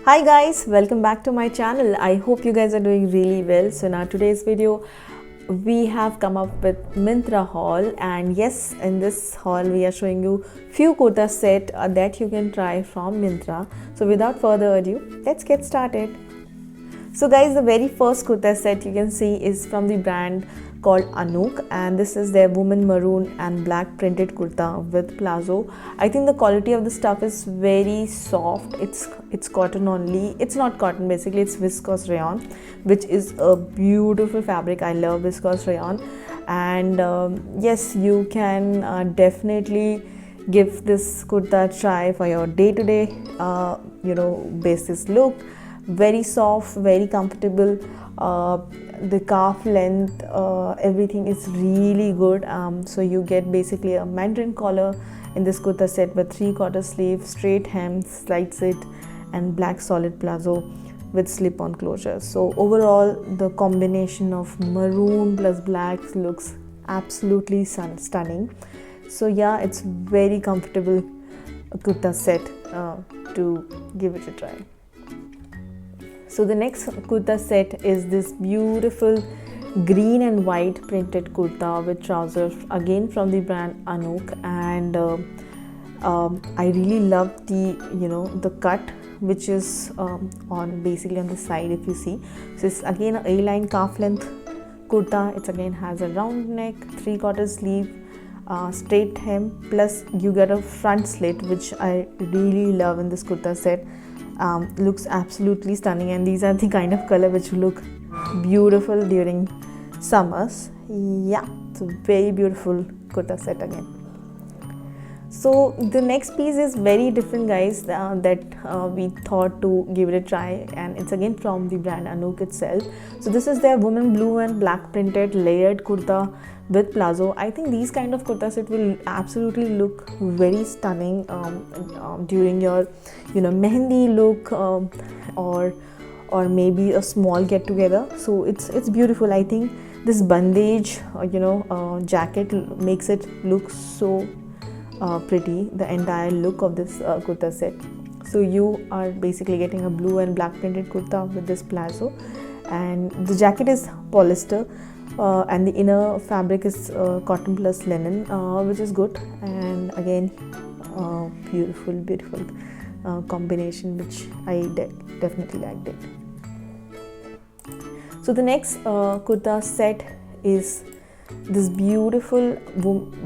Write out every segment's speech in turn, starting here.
Hi guys, welcome back to my channel. I hope you guys are doing really well. So now today's video we have come up with Myntra haul, and yes, in this haul we are showing you few kurta set that you can try from Myntra. So without further ado, let's get started. So guys, the very first kurta set you can see is from the brand called Anook, and this is their woman maroon and black printed kurta with palazzo. I think the quality of the stuff is very soft. It's cotton only. It's not cotton, basically it's viscose rayon, which is a beautiful fabric. I love viscose rayon, and yes, you can definitely give this kurta a try for your day-to-day basis look. Very soft, very comfortable. The calf length, everything is really good. So you get basically a mandarin collar in this kurta set with 3/4 sleeve, straight hem, slide sit, and black solid palazzo with slip-on closure. So overall, the combination of maroon plus black looks absolutely stunning. So yeah, it's very comfortable kurta set to give it a try. So the next kurta set is this beautiful green and white printed kurta with trousers, again from the brand Anook, and I really love the cut, which is on basically on the side, if you see. So it's again a A-line calf length kurta. It again has a round neck, 3/4 sleeve, straight hem, plus you get a front slit, which I really love in this kurta set. Looks absolutely stunning, and these are the kind of color which look beautiful during summers. Yeah, it's a very beautiful kurta set again. So the next piece is very different, guys, that we thought to give it a try, and it's again from the brand Anook itself. So this is their woman blue and black printed layered kurta with palazzo. I think these kind of kurta set will absolutely look very stunning during your mehendi look, or maybe a small get together. So it's beautiful. I think this bandage jacket makes it look so pretty, the entire look of this kurta set. So you are basically getting a blue and black printed kurta with this palazzo, and the jacket is polyester, and the inner fabric is cotton plus linen, which is good, and again beautiful combination, which I definitely liked it. So the next kurta set is this beautiful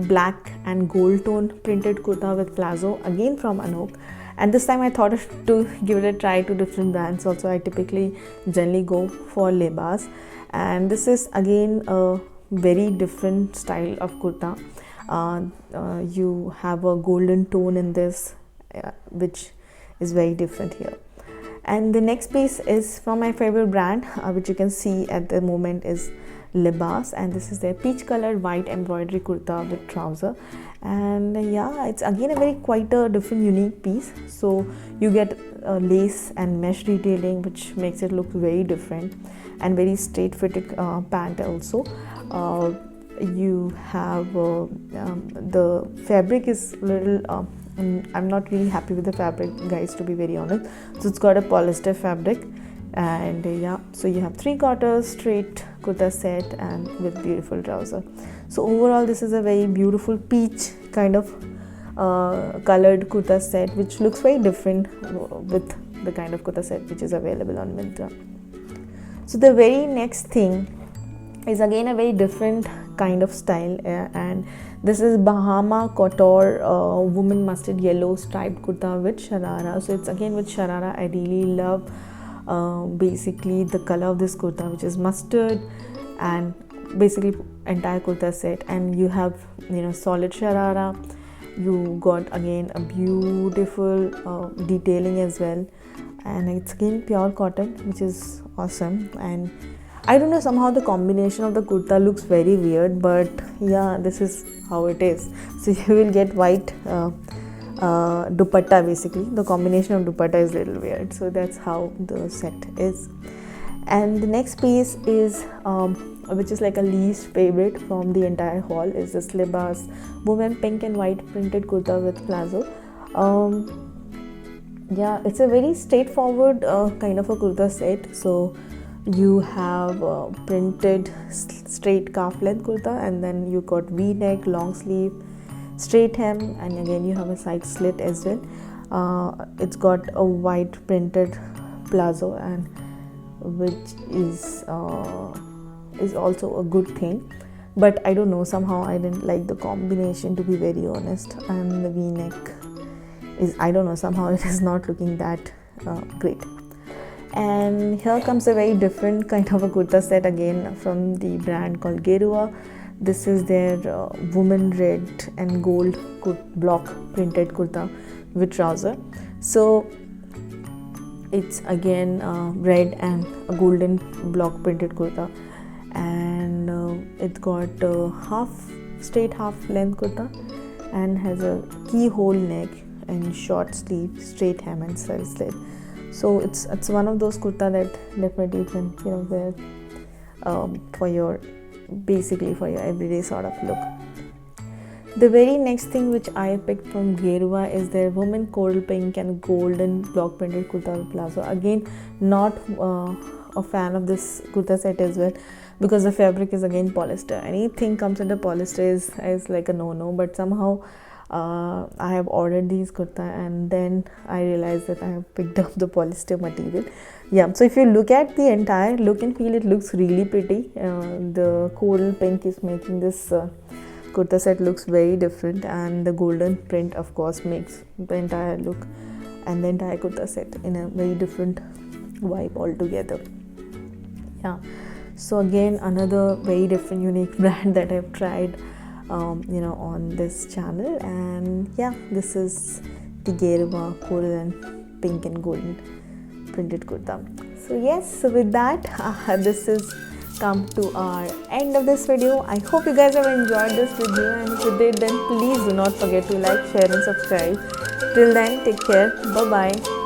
black and gold tone printed kurta with palazzo, again from Anook, and this time I thought to give it a try to different brands also. I typically generally go for Lebas, and this is again a very different style of kurta. You have a golden tone in this, which is very different here. And the next piece is from my favorite brand, which you can see at the moment is Lebas, and this is their peach colored white embroidery kurta with trouser. And yeah, it's again a very quite a different unique piece. So you get lace and mesh detailing, which makes it look very different, and very straight fitted pant also. You have the fabric is little I'm not really happy with the fabric, guys, to be very honest. So it's got a polyester fabric, and yeah, so you have 3/4 straight kurta set and with beautiful trouser. So overall, this is a very beautiful peach kind of colored kurta set, which looks very different with the kind of kurta set which is available on Myntra. So the very next thing is again a very different kind of style, and this is Bahama Couture woman mustard yellow striped kurta with sharara. So it's again with sharara. I really love basically the color of this kurta, which is mustard, and basically entire kurta set, and you have solid sharara. You got again a beautiful detailing as well, and it's again pure cotton, which is awesome. And I don't know, somehow the combination of the kurta looks very weird, but yeah, this is how it is. So you will get white dupatta. Basically the combination of dupatta is a little weird, so that's how the set is. And the next piece is which is like a least favorite from the entire haul, is this Lebas woman pink and white printed kurta with palazzo. yeah, it's a very straightforward kind of a kurta set. So you have printed straight calf length kurta, and then you got v-neck, long sleeve, straight hem, and again you have a side slit as well. It's got a white printed palazzo, and which is also a good thing, but I don't know, somehow I didn't like the combination, to be very honest. And the v-neck is, I don't know, somehow it is not looking that great. And here comes a very different kind of a kurta set again from the brand called Gerua. This is their woman red and gold block printed kurta with trouser. So it's again red and a golden block printed kurta, and it's got half straight half length kurta and has a keyhole neck and short sleeve, straight hem and side slit. So it's one of those kurta that definitely you can wear for your, basically for your everyday sort of look. The very next thing which I picked from Gerua is their woman coral pink and golden block printed kurta with palazzo. Again, not a fan of this kurta set as well, because the fabric is again polyester. Anything comes under polyester is like a no-no, but somehow I have ordered these kurta and then I realized that I have picked up the polyester material. Yeah, so if you look at the entire look and feel, it looks really pretty. The coral pink is making this kurta set looks very different, and the golden print of course makes the entire look and the entire kurta set in a very different vibe altogether. Yeah, so again another very different unique brand that I've tried on this channel. And yeah, this is the Gerua coral and pink and golden printed kurta. So yes, so with that this is come to our end of this video. I hope you guys have enjoyed this video, and if you did, then please do not forget to like, share and subscribe. Till then, take care. Bye bye.